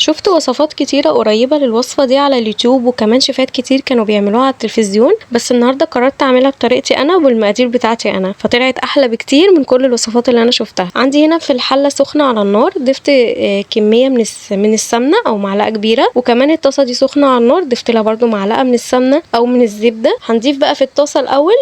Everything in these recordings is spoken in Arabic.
شفت وصفات كتيرة قريبة للوصفة دي على اليوتيوب، وكمان شيفات كتير كانوا بيعملوها على التلفزيون، بس النهارده قررت اعملها بطريقتي انا وبالمقادير بتاعتي انا، فطلعت احلى بكتير من كل الوصفات اللي انا شفتها. عندي هنا في الحلة سخنة على النار، ضفت كمية من السمنة او معلقة كبيرة، وكمان الطاسة دي سخنة على النار ضفت لها برده معلقة من السمنة او من الزبدة. هنضيف بقى في الطاسة الاول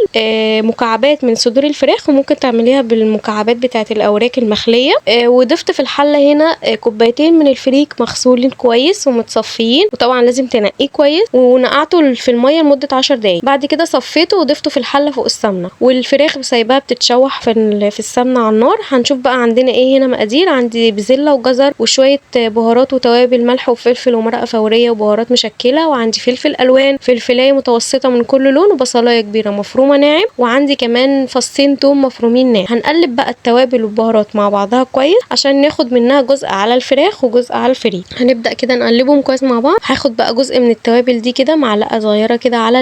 مكعبات من صدور الفراخ، وممكن تعمليها بالمكعبات بتاعت الاوراق المخلية. وضفت في الحلة هنا كوبايتين من الفريك مغسولين كويس ومتصفيين، وطبعا لازم تنقيه كويس، ونقعته في الميه لمده 10 دقايق. بعد كده صفيته وضفته في الحله فوق السمنه، والفراخ سايباها بتتشوح في السمنه على النار. هنشوف بقى عندنا ايه هنا مقادير. عندي بزله وجزر وشويه بهارات وتوابل، ملح وفلفل ومرقه فوريه وبهارات مشكله، وعندي فلفل الوان، فلفلايه متوسطه من كل لون، وبصلايه كبيره مفرومه ناعم، وعندي كمان فصين توم مفرومين ناعم. هنقلب بقى التوابل والبهارات مع بعضها كويس عشان ناخد منها جزء على الفراخ وجزء على الفريك. هنبدا كده نقلبهم كويس مع بعض. هاخد بقى جزء من التوابل دي كده، معلقه صغيره كده على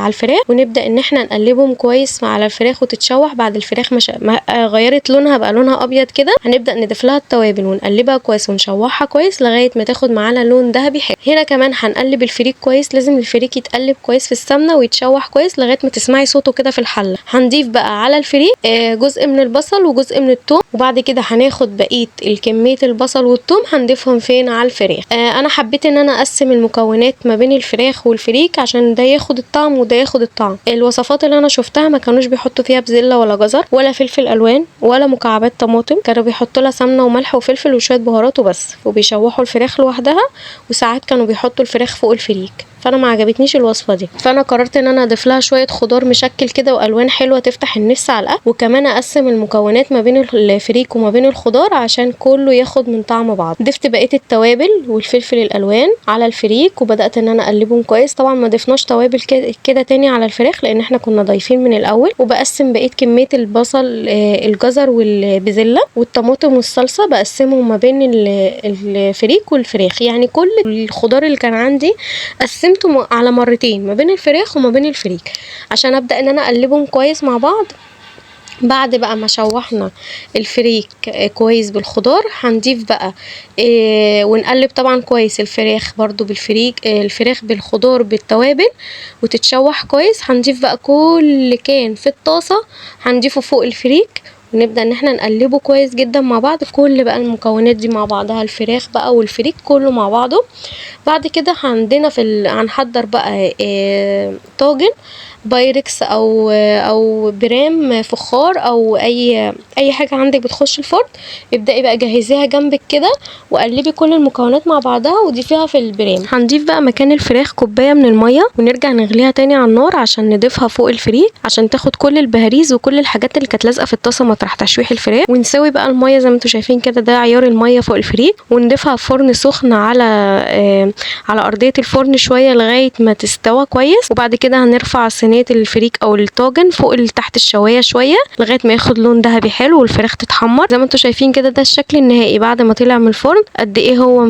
الفراخ، ونبدا ان احنا نقلبهم كويس على الفراخ وتتشوح. بعد الفراخ ما غيرت لونها بقى لونها ابيض كده، هنبدا نضيف لها التوابل ونقلبها كويس ونشوحها كويس لغايه ما تاخد معانا لون ذهبي حلو. هنا كمان هنقلب الفريك كويس، لازم الفريك يتقلب كويس في السمنه ويتشوح كويس لغايه ما تسمعي صوته كده في الحله. هنضيف بقى على الفريك جزء من البصل وجزء من الثوم، وبعد كده هناخد بقيه كميه البصل والثوم هنضيفهم فين على الفراخ. انا حبيت ان انا اقسم المكونات ما بين الفراخ والفريك عشان ده ياخد الطعم وده ياخد الطعم. الوصفات اللي انا شفتها ما كانوش بيحطوا فيها بزله ولا جزر ولا فلفل الوان ولا مكعبات طماطم، كانوا بيحطوا لها سمنه وملح وفلفل وشويه بهارات وبس، وبيشوحوا الفراخ لوحدها، وساعات كانوا بيحطوا الفراخ فوق الفريك. فانا ما عجبتنيش الوصفه دي، فانا قررت ان انا اضيف لها شويه خضار مشكل كده والوان حلوه تفتح النفس على الاكل، وكمان اقسم المكونات ما بين الفريك وما بين الخضار عشان كله ياخد من طعم بعض. ضفت بقيه التوابل والفلفل الالوان على الفريك، وبدات ان انا اقلبهم كويس. طبعا ما ضفناش توابل كده تاني على الفراخ لان احنا كنا ضايفين من الاول. وبقسم بقيه كميه البصل الجزر والبزله والطماطم والصلصه، بقسمهم ما بين الفريك والفراخ، يعني كل الخضار اللي كان عندي قسمته على مرتين ما بين الفراخ وما بين الفريك عشان ابدا ان انا اقلبهم كويس مع بعض. بعد بقى ما شوحنا الفريك كويس بالخضار، هنضيف بقى ونقلب طبعا كويس الفراخ برضو بالفريك، الفراخ بالخضار بالتوابل وتتشوح كويس. هنضيف بقى كل كان في الطاسة هنضيفه فوق الفريك، ونبدأ ان احنا نقلبه كويس جدا مع بعض، كل بقى المكونات دي مع بعضها، الفراخ بقى والفريك كله مع بعضه. بعد كده عندنا هنحضر بقى طاجن بايركس او برام فخار او اي حاجه عندك بتخش الفرن. ابدأي بقى جهزيها جنبك كده، وقلبي كل المكونات مع بعضها وضيفيها في البرام. هنضيف بقى مكان الفراخ كوبايه من الميه، ونرجع نغليها تاني على النار عشان نضيفها فوق الفريك عشان تاخد كل البهاريز وكل الحاجات اللي كانت لازقه في الطاسه مطرح تشويح الفراخ. ونسوي بقى الميه زي ما انتم شايفين كده، ده عيار الميه فوق الفريك، ونضيفها في فرن سخن على ارضيه الفرن شويه لغايه ما تستوى كويس. وبعد كده هنرفع صينيه الفريك او الطاجن فوق تحت الشوايه شويه لغايه ما ياخد لون ذهبي حلو والفراخ تتحمر زي ما انتم شايفين كده. ده الشكل النهائي بعد ما طلع من الفرن. قد ايه هو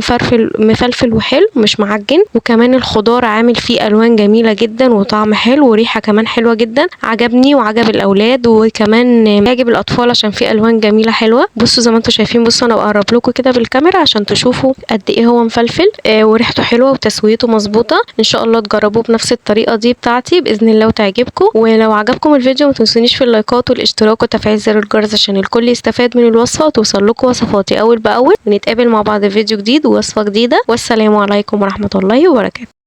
مفلفل وحلو مش معجن، وكمان الخضار عامل فيه الوان جميله جدا وطعم حلو وريحه كمان حلوه جدا. عجبني وعجب الاولاد وكمان يعجب الاطفال عشان فيه الوان جميله حلوه. بصوا زي ما انتم شايفين، بصوا انا بقرب لكم كده بالكاميرا عشان تشوفوا قد ايه هو مفلفل وريحته حلوه وتسويته مظبوطه. ان شاء الله تجربوه بنفس الطريقه دي بتاعتي باذن الله وتعجبكم. ولو عجبكم الفيديو ما تنسونيش في اللايكات والاشتراك وتفعيل زر الجرس عشان الكل يستفاد من الوصفه وتوصل لكم وصفاتي اول باول. ونتقابل مع بعض في فيديو جديد ووصفه جديده، والسلام عليكم ورحمه الله وبركاته.